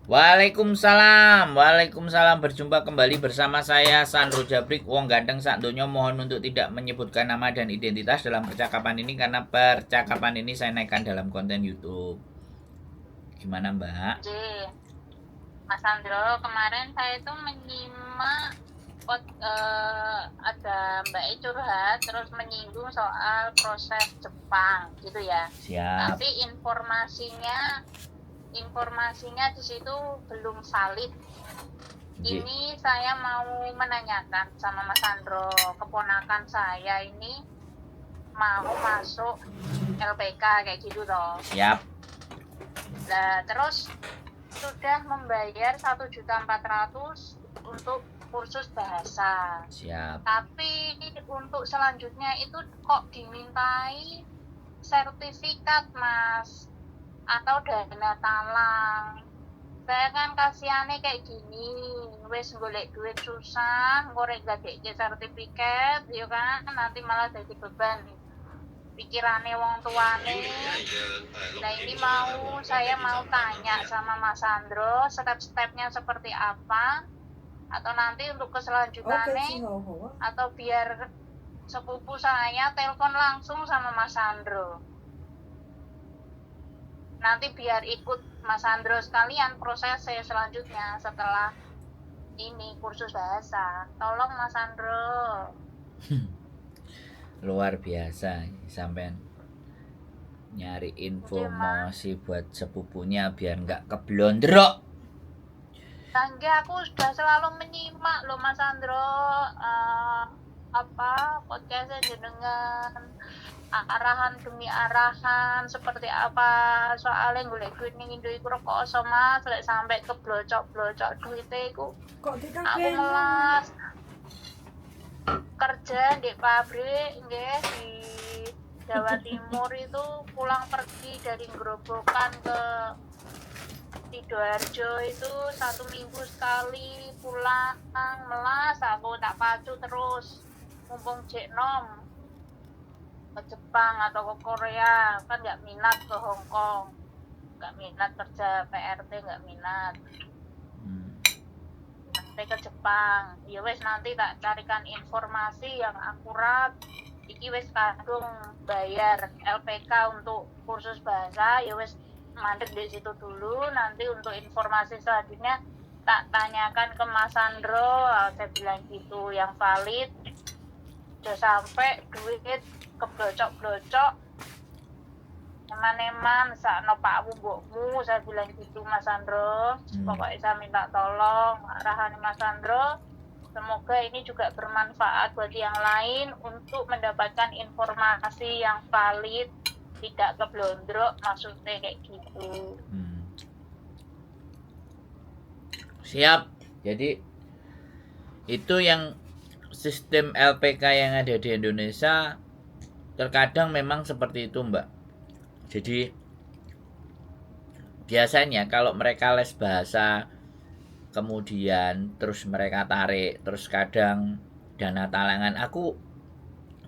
Waalaikumsalam. Berjumpa kembali bersama saya Sandro Jabrik, wong ganteng sak donya. Mohon untuk tidak menyebutkan nama dan identitas dalam percakapan ini karena percakapan ini saya naikkan dalam konten YouTube. Gimana, Mbak? J. Mas Sandro, kemarin saya itu menyimak ada Mbak E curhat terus menyinggung soal proses Jepang gitu ya. Siap. Tapi informasinya di situ belum valid. Ini saya mau menanyakan sama Mas Sandro, keponakan saya ini mau masuk LPK kayak gitu toh. Siap. Nah, terus sudah membayar 1.400.000 untuk kursus bahasa. Siap. Tapi untuk selanjutnya itu kok dimintai sertifikat, Mas, atau dana talang. Saya kan kasihannya kayak gini, wes golek duit susah, ngorek gadek sertifikat, ya kan, nanti malah jadi beban pikirannya wong tuane. Nah ini saya mau tanya sama Mas Sandro step-stepnya seperti apa, atau nanti untuk keselanjutannya, atau biar sepupu saya telepon langsung sama Mas Sandro. Nanti biar ikut Mas Sandro sekalian proses saya selanjutnya setelah ini kursus bahasa. Tolong Mas Sandro. Luar biasa sampean nyari informasi buat sepupunya biar nggak keblondrok. Tangga aku sudah selalu menyimak loh Mas Sandro, podcastnya jenengan, arahan demi arahan seperti apa, soalnya golek duit ning Indo iku rekoso Mas, lek sampai keblocok-blocok duite iku. Aku melas kerja di pabrik nggih di Jawa Timur itu, pulang pergi dari Grobogan ke Sidoarjo itu 1 minggu sekali pulang, melas aku tak pacu terus mumpung Jeknom ke Jepang atau ke Korea, kan nggak minat ke Hong Kong, nggak minat kerja PRT, nggak minat. Nanti ke Jepang, ya wes nanti tak carikan informasi yang akurat. Iki wes kadung bayar LPK untuk kursus bahasa, ya wes mandek di situ dulu. Nanti untuk informasi selanjutnya tak tanyakan ke Mas Sandro, saya bilang gitu yang valid. Udah sampai duit keblocok-blocok, eman-eman sakno pakmu mbokmu, saya bilang gitu Mas Sandro. Pokoknya saya minta tolong arahan Mas Sandro. Semoga ini juga bermanfaat buat yang lain untuk mendapatkan informasi yang valid, tidak keblondrok, maksudnya kayak gitu. Siap. Jadi itu yang sistem LPK yang ada di Indonesia terkadang memang seperti itu, Mbak. Jadi biasanya kalau mereka les bahasa kemudian terus mereka tarik, terus kadang dana talangan, aku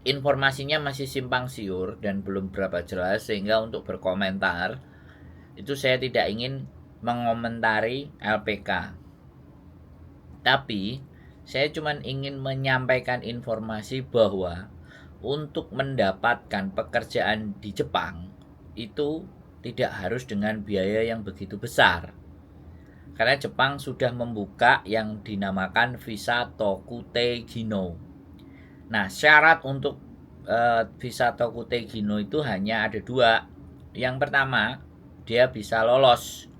informasinya masih simpang siur dan belum berapa jelas, sehingga untuk berkomentar itu saya tidak ingin mengomentari LPK. Tapi saya cuma ingin menyampaikan informasi bahwa untuk mendapatkan pekerjaan di Jepang itu tidak harus dengan biaya yang begitu besar. Karena Jepang sudah membuka yang dinamakan visa Tokute Gino. Nah, syarat untuk visa Tokute Gino itu hanya ada 2. Yang pertama, dia bisa lolos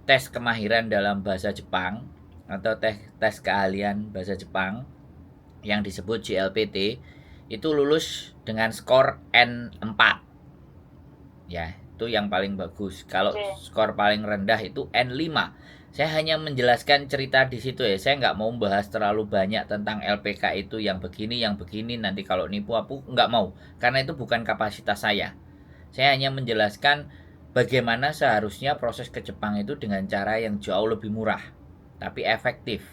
tes kemahiran dalam bahasa Jepang atau tes keahlian bahasa Jepang yang disebut JLPT, itu lulus dengan skor N4. Ya, itu yang paling bagus. Kalau skor paling rendah itu N5. Saya hanya menjelaskan cerita di situ ya. Saya nggak mau membahas terlalu banyak tentang LPK itu yang begini, nanti kalau nipu aku nggak mau. Karena itu bukan kapasitas saya. Saya hanya menjelaskan bagaimana seharusnya proses ke Jepang itu dengan cara yang jauh lebih murah, tapi efektif.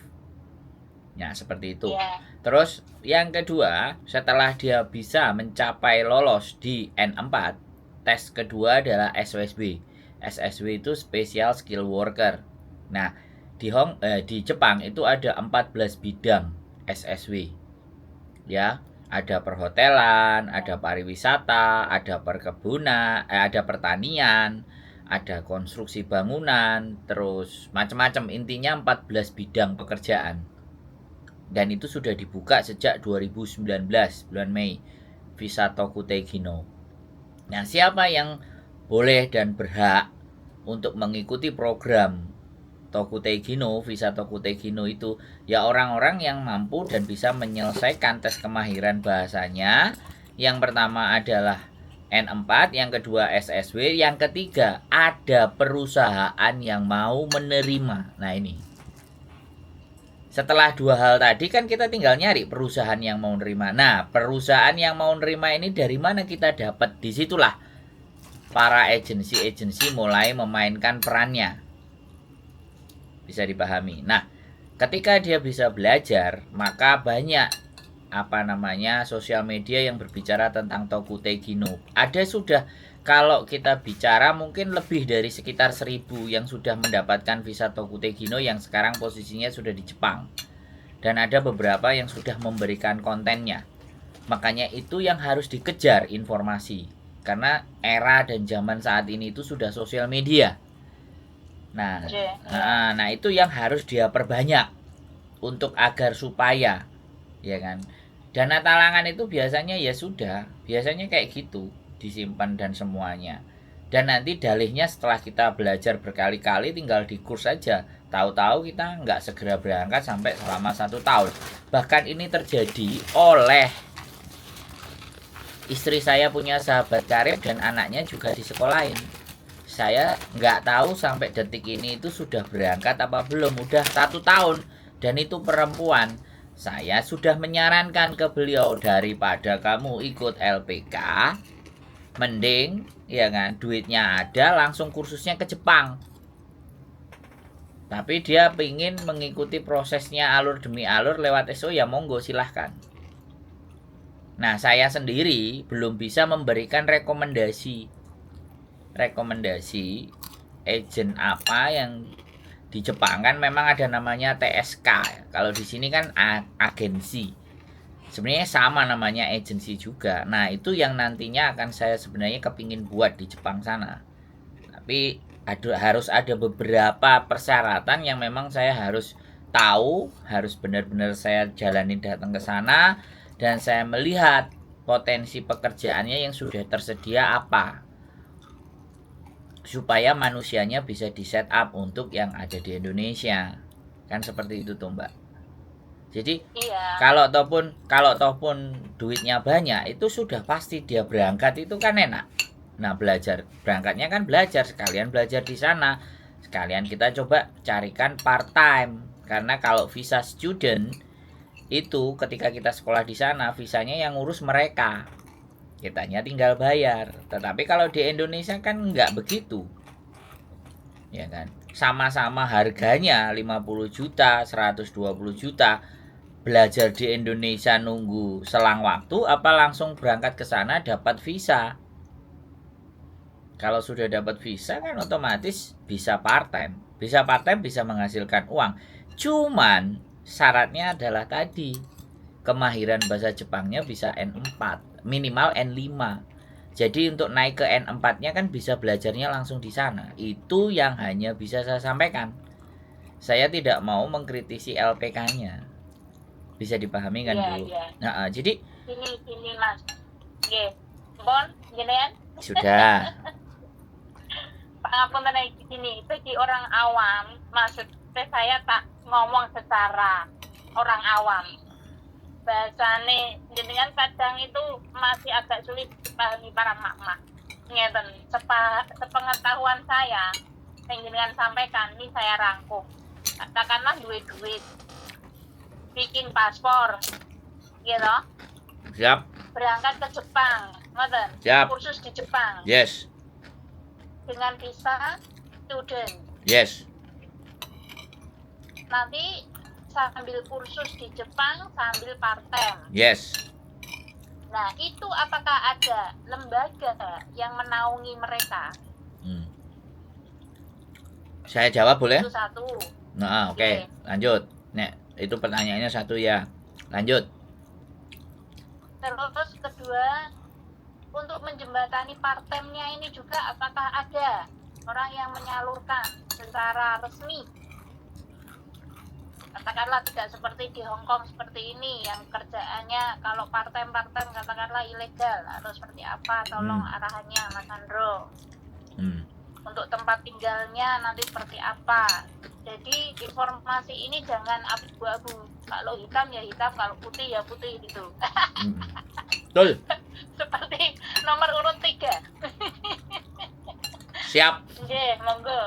Ya, seperti itu. Terus yang kedua, setelah dia bisa mencapai lolos di N4, tes kedua adalah SSW. SSW itu Special Skill Worker. Nah, di Jepang itu ada 14 bidang SSW. Ya, ada perhotelan, ada pariwisata, ada perkebunan, ada pertanian, ada konstruksi bangunan, terus macam-macam. Intinya 14 bidang pekerjaan. Dan itu sudah dibuka sejak 2019 bulan Mei, visa Tokutegino. Nah, siapa yang boleh dan berhak untuk mengikuti program Tokutegino, visa Tokutegino itu ya orang-orang yang mampu dan bisa menyelesaikan tes kemahiran bahasanya. Yang pertama adalah N4, yang kedua SSW, yang ketiga ada perusahaan yang mau menerima. Nah, ini. Setelah dua hal tadi kan kita tinggal nyari perusahaan yang mau nerima. Nah, perusahaan yang mau nerima ini dari mana kita dapat? Disitulah para agensi-agensi mulai memainkan perannya. Bisa dipahami. Nah, ketika dia bisa belajar, maka banyak sosial media yang berbicara tentang Tokutegino. Ada sudah, kalau kita bicara mungkin lebih dari sekitar 1000 yang sudah mendapatkan visa Tokutegino yang sekarang posisinya sudah di Jepang. Dan ada beberapa yang sudah memberikan kontennya. Makanya itu yang harus dikejar informasi. Karena era dan zaman saat ini itu sudah sosial media. Nah, itu yang harus dia perbanyak untuk agar supaya, ya kan. Dana talangan itu biasanya ya sudah, biasanya kayak gitu, disimpan dan semuanya. Dan nanti dalihnya setelah kita belajar berkali-kali tinggal di kurs saja. Tahu-tahu kita nggak segera berangkat sampai selama 1 tahun. Bahkan ini terjadi oleh istri saya, punya sahabat karib dan anaknya juga di sekolahin. Saya nggak tahu sampai detik ini itu sudah berangkat apa belum. Udah 1 tahun dan itu perempuan. Saya sudah menyarankan ke beliau, daripada kamu ikut LPK, mending ya kan duitnya ada langsung kursusnya ke Jepang. Tapi dia ingin mengikuti prosesnya alur demi alur lewat SO, ya monggo silahkan. Nah, saya sendiri belum bisa memberikan rekomendasi agent apa yang di Jepang. Kan memang ada namanya TSK. Kalau di sini kan agensi. Sebenarnya sama namanya agensi juga. Nah, itu yang nantinya akan saya sebenarnya kepingin buat di Jepang sana. Tapi harus ada beberapa persyaratan yang memang saya harus tahu, harus benar-benar saya jalanin datang ke sana dan saya melihat potensi pekerjaannya yang sudah tersedia apa, supaya manusianya bisa di set up untuk yang ada di Indonesia. Kan seperti itu tuh, Mbak. Jadi kalau tohpun duitnya banyak, itu sudah pasti dia berangkat itu kan enak. Nah, berangkatnya kan belajar, sekalian belajar di sana. Sekalian kita coba carikan part time. Karena kalau visa student itu ketika kita sekolah di sana, visanya yang ngurus mereka. Kitanya tinggal bayar. Tetapi kalau di Indonesia kan nggak begitu. Ya kan? Sama-sama harganya 50 juta, 120 juta. Belajar di Indonesia nunggu selang waktu apa langsung berangkat ke sana dapat visa. Kalau sudah dapat visa kan otomatis bisa part time. Bisa part time bisa menghasilkan uang. Cuman syaratnya adalah tadi, kemahiran bahasa Jepangnya bisa N4, minimal N5. Jadi untuk naik ke N4-nya kan bisa belajarnya langsung di sana. Itu yang hanya bisa saya sampaikan. Saya tidak mau mengkritisi LPK-nya. Bisa dipahami kan, Bu? Nah, jadi ini Mas. Nggih. Bon, jenengan sudah. Pangapunten iki sini, bagi orang awam, maksud saya tak ngomong secara orang awam. Bahasane jenengan kadang itu masih agak sulit dipahami para mak-mak. Ngeten, sepengetahuan saya yang jenengan sampaikan, ini saya rangkum. Katakanlah duit bikin paspor, gitu. Siap. Berangkat ke Jepang, ngoten. Siap. Kursus di Jepang. Yes. Dengan visa student. Yes. Nanti sambil kursus di Jepang sambil part time. Yes. Nah, itu apakah ada lembaga yang menaungi mereka? Saya jawab boleh? Itu satu. Nah, oke. Oke. Lanjut. Nek, itu pertanyaannya satu ya. Lanjut. Terus kedua, untuk menjembatani part-time-nya ini juga apakah ada orang yang menyalurkan secara resmi? Katakanlah tidak seperti di Hong Kong seperti ini yang kerjaannya kalau part-time katakanlah ilegal atau seperti apa, tolong arahannya Mas Andro. Untuk tempat tinggalnya nanti seperti apa. Jadi informasi ini jangan abu-abu. Kalau hitam ya hitam, kalau putih ya putih gitu. Betul. Seperti nomor urut 3. Siap. Oke, monggo.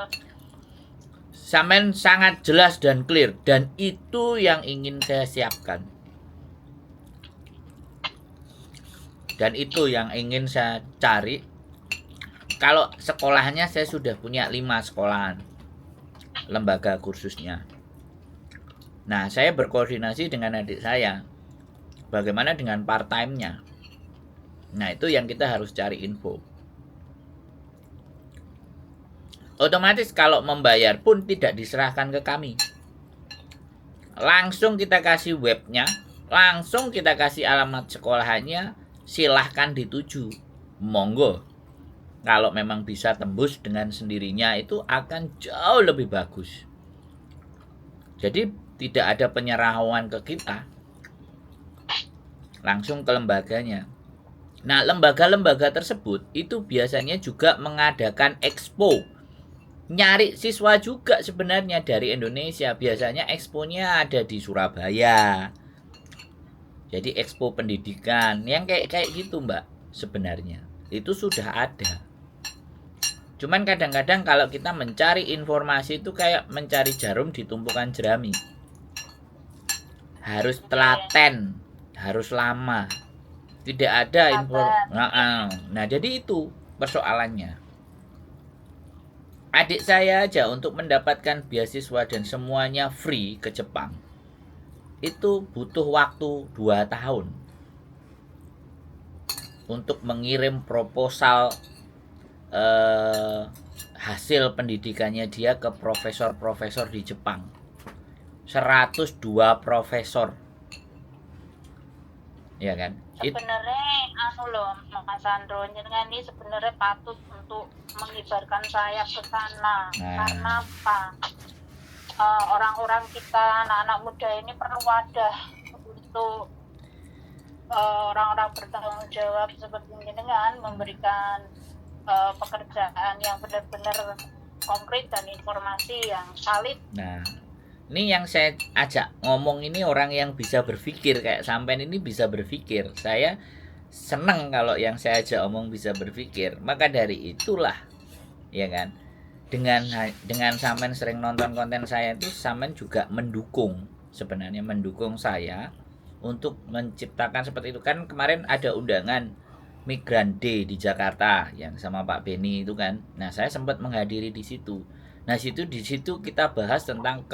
Sampean sangat jelas dan clear, dan itu yang ingin saya siapkan. Dan itu yang ingin saya cari. Kalau sekolahnya saya sudah punya 5 sekolahan lembaga kursusnya. Nah, saya berkoordinasi dengan adik saya. Bagaimana dengan part-time-nya? Nah, itu yang kita harus cari info. Otomatis kalau membayar pun tidak diserahkan ke kami. Langsung kita kasih webnya, langsung kita kasih alamat sekolahannya, silahkan dituju. Monggo. Kalau memang bisa tembus dengan sendirinya itu akan jauh lebih bagus. Jadi tidak ada penyerahan ke kita. Langsung ke lembaganya. Nah, lembaga-lembaga tersebut itu biasanya juga mengadakan expo. Nyari siswa juga sebenarnya dari Indonesia. Biasanya exponya ada di Surabaya. Jadi expo pendidikan yang kayak gitu, Mbak, sebenarnya. Itu sudah ada. Cuman kadang-kadang kalau kita mencari informasi itu kayak mencari jarum di tumpukan jerami. Harus telaten, harus lama. Tidak ada info. Nah, jadi itu persoalannya. Adik saya aja untuk mendapatkan beasiswa dan semuanya free ke Jepang. Itu butuh waktu 2 tahun. Untuk mengirim proposal hasil pendidikannya dia ke profesor-profesor di Jepang. 102 profesor. Ya kan? Sebenarnya Mas Andro, jenengan ini sebenarnya patut untuk mengibarkan sayap ke sana. Karena apa? Orang-orang kita, anak-anak muda ini perlu wadah untuk orang-orang bertanggung jawab seperti jenengan memberikan pekerjaan yang benar-benar konkret dan informasi yang valid. Nah, ini yang saya ajak ngomong ini orang yang bisa berpikir kayak sampean ini bisa berpikir. Saya seneng kalau yang saya ajak ngomong bisa berpikir. Maka dari itulah, ya kan, dengan sampean sering nonton konten saya itu sampean juga mendukung saya untuk menciptakan seperti itu. Kan kemarin ada undangan Migran Day di Jakarta yang sama Pak Beni itu kan. Nah, saya sempat menghadiri di situ. Nah, di situ kita bahas tentang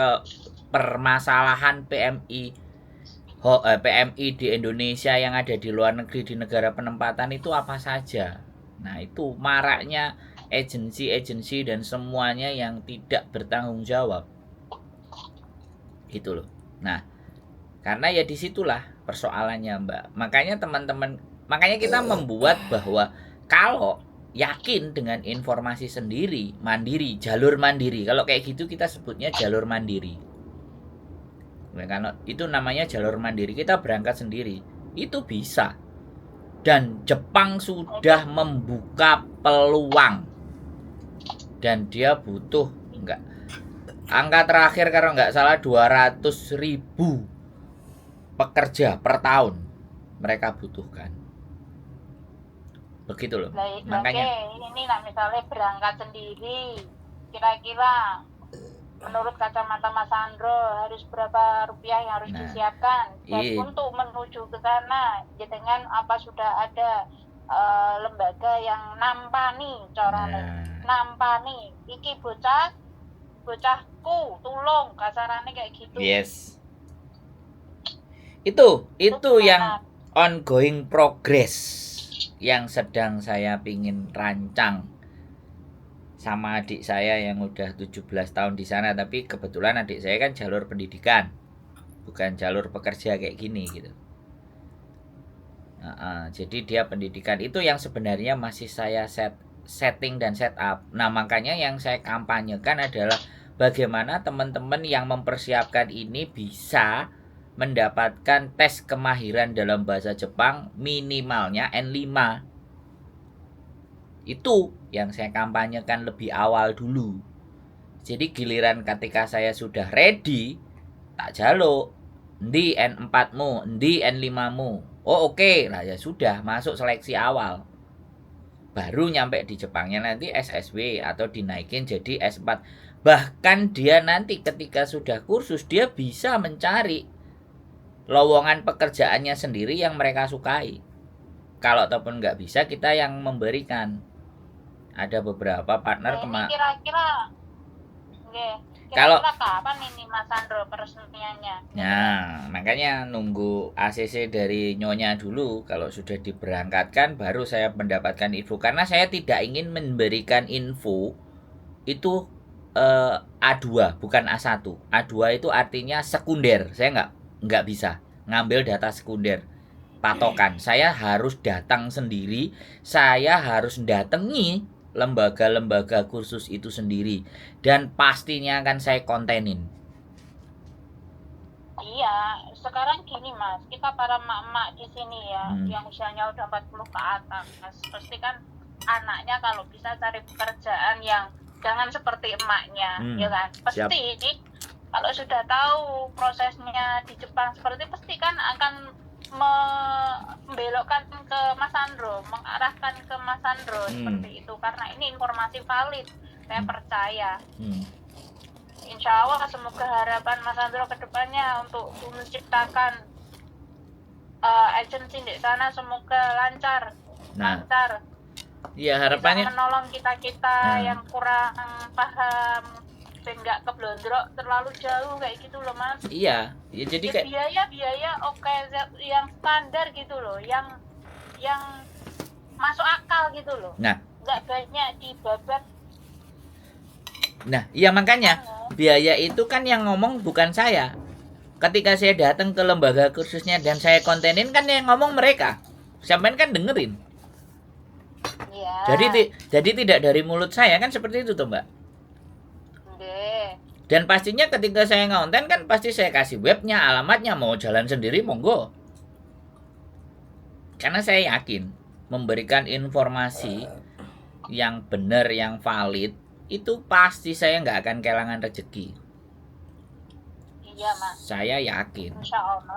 permasalahan PMI di Indonesia yang ada di luar negeri di negara penempatan itu apa saja. Nah, itu maraknya agensi-agensi dan semuanya yang tidak bertanggung jawab. Gitu loh. Nah, karena ya disitulah persoalannya, Mbak. Makanya kita membuat bahwa kalau yakin dengan informasi sendiri, jalur mandiri. Kalau kayak gitu kita sebutnya jalur mandiri. Nah, kalau itu namanya jalur mandiri, kita berangkat sendiri. Itu bisa. Dan Jepang sudah membuka peluang. Dan dia butuh angka terakhir kalau nggak salah 200.000 pekerja per tahun mereka butuhkan. Begitu loh. Makanya ini misalnya berangkat sendiri, kira-kira menurut kacamata Mas Andro harus berapa rupiah yang harus disiapkan dan untuk menuju ke sana dengan apa sudah ada lembaga yang nampani nampani iki bocahku tulung kasarannya kayak gitu. Yes. Itu yang ongoing progress yang sedang saya pingin rancang sama adik saya yang udah 17 tahun di sana, tapi kebetulan adik saya kan jalur pendidikan, bukan jalur pekerja kayak gini gitu. Jadi dia pendidikan itu yang sebenarnya masih saya setting dan setup. Nah, makanya yang saya kampanyekan adalah bagaimana teman-teman yang mempersiapkan ini bisa mendapatkan tes kemahiran dalam bahasa Jepang minimalnya N5. Itu yang saya kampanyekan lebih awal dulu. Jadi giliran ketika saya sudah ready, tak jaluk, endi N4-mu, endi N5-mu. Oh oke, lah ya sudah masuk seleksi awal. Baru nyampe di Jepangnya nanti SSW atau dinaikin jadi S4. Bahkan dia nanti ketika sudah kursus dia bisa mencari lowongan pekerjaannya sendiri yang mereka sukai. Kalau ataupun nggak bisa, kita yang memberikan. Ada beberapa partner kira-kira kalau kapan ini Mas Sandro peresmiannya? Nah, makanya nunggu ACC dari Nyonya dulu. Kalau sudah diberangkatkan baru saya mendapatkan info. Karena saya tidak ingin memberikan info itu A2 bukan A1. A2 itu artinya sekunder. Saya nggak bisa ngambil data sekunder patokan. Saya harus datang sendiri. Saya harus datangi lembaga-lembaga kursus itu sendiri, dan pastinya akan saya kontenin. Iya, sekarang gini Mas, kita para emak-emak di sini ya, yang usianya udah 40 ke atas, pasti kan anaknya kalau bisa cari pekerjaan yang jangan seperti emaknya, ya kan? Pasti kalau sudah tahu prosesnya di Jepang seperti, pasti kan akan membelokkan ke Mas Sandro, mengarahkan ke Mas Sandro seperti itu, karena ini informasi valid, saya percaya. Insya Allah semoga harapan Mas Sandro ke depannya untuk menciptakan agensi di sana semoga lancar. Lancar. Iya, harapannya bisa menolong kita yang kurang paham, nggak keblondrok terlalu jauh kayak gitu loh Mas. Iya, ya jadi kayak biaya oke, yang standar gitu loh, yang masuk akal gitu loh. Nah, nggak banyak dibabat. Nah, iya makanya biaya itu kan yang ngomong bukan saya. Ketika saya datang ke lembaga kursusnya dan saya kontenin, kan yang ngomong mereka. Sampean kan dengerin. Iya. Jadi tidak dari mulut saya, kan seperti itu tuh Mbak. Dan pastinya ketika saya ngonten kan pasti saya kasih webnya, alamatnya, mau jalan sendiri monggo. Karena saya yakin memberikan informasi yang benar, yang valid, itu pasti saya nggak akan kehilangan rezeki. Iya Mas. Saya yakin. Insya Allah.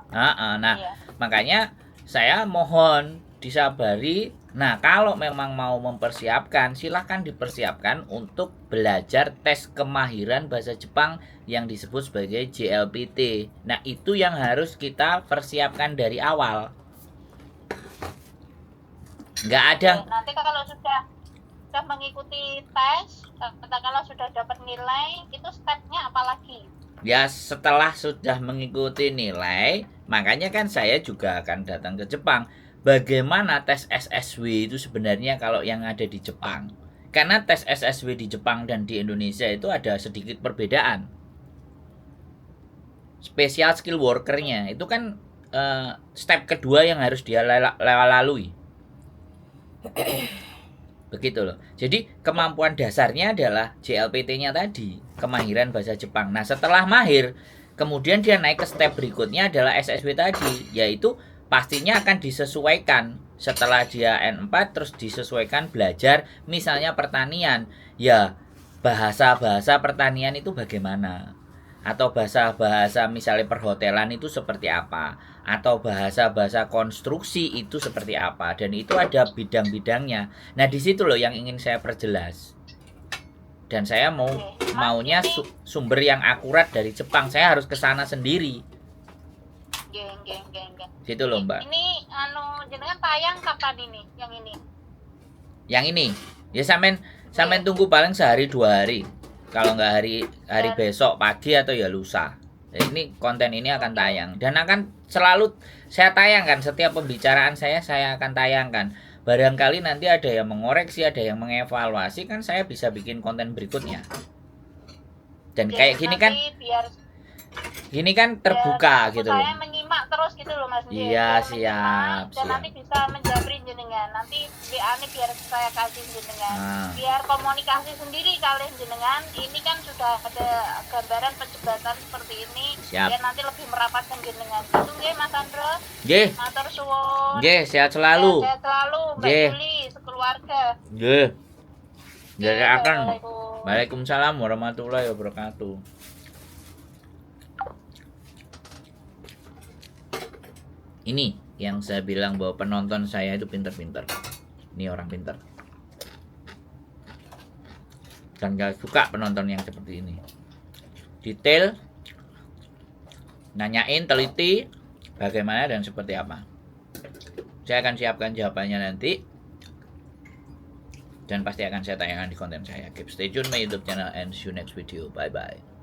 Nah, iya. Makanya saya mohon disabari. Nah, kalau memang mau mempersiapkan, silahkan dipersiapkan untuk belajar tes kemahiran bahasa Jepang yang disebut sebagai JLPT. Nah, itu yang harus kita persiapkan dari awal. Nggak ada. Nanti kalau sudah mengikuti tes, katakanlah sudah dapat nilai, itu stepnya apa lagi? Ya, setelah sudah mengikuti nilai, makanya kan saya juga akan datang ke Jepang. Bagaimana tes SSW itu sebenarnya kalau yang ada di Jepang? Karena tes SSW di Jepang dan di Indonesia itu ada sedikit perbedaan. Special skill worker-nya itu kan step kedua yang harus dia lalui. Begitu loh. Jadi kemampuan dasarnya adalah JLPT-nya tadi, kemahiran bahasa Jepang. Nah, setelah mahir, kemudian dia naik ke step berikutnya adalah SSW tadi, yaitu pastinya akan disesuaikan. Setelah dia N4 terus disesuaikan belajar misalnya pertanian. Ya, bahasa-bahasa pertanian itu bagaimana? Atau bahasa-bahasa misalnya perhotelan itu seperti apa? Atau bahasa-bahasa konstruksi itu seperti apa? Dan itu ada bidang-bidangnya. Nah, di situ loh yang ingin saya perjelas. Dan saya maunya sumber yang akurat dari Jepang. Saya harus ke sana sendiri. Gitu loh Mbak. Ini jenengan tayang kapan ini? Yang ini ya sampean tunggu paling sehari 2 hari. Kalau nggak hari besok pagi atau ya lusa. Ini konten ini akan tayang dan akan selalu saya tayangkan. Setiap pembicaraan saya akan tayangkan. barangkali nanti ada yang mengoreksi, ada yang mengevaluasi, kan saya bisa bikin konten berikutnya. Dan Jadi kayak gini kan, nanti biar terbuka gitu saya loh. menyimak terus gitu loh Mas. Iya, Biar siap, menyimak, dan nanti bisa menjabri jenengan. Nanti WA ini biar saya kasih jenengan. Nah. Biar komunikasi sendiri kalian jenengan. Ini kan sudah ada gambaran pejebatan seperti ini. Siap. Biar nanti lebih merapatkan jenengan. Itu nggih Mas Andro. Nggih. Matur suwun. Nggih, sehat selalu. Sehat selalu Mbak Nggih. Juli sekeluarga. Nggih. Jadi akan. Assalamualaikum. Waalaikumsalam warahmatullahi wabarakatuh. Ini yang saya bilang bahwa penonton saya itu pinter-pinter. Ini orang pinter. Dan gak suka penonton yang seperti ini. Detail, nanyain, teliti, bagaimana dan seperti apa. Saya akan siapkan jawabannya nanti. Dan pasti akan saya tayangkan di konten saya. Keep stay tune my YouTube channel and see you next video. Bye-bye.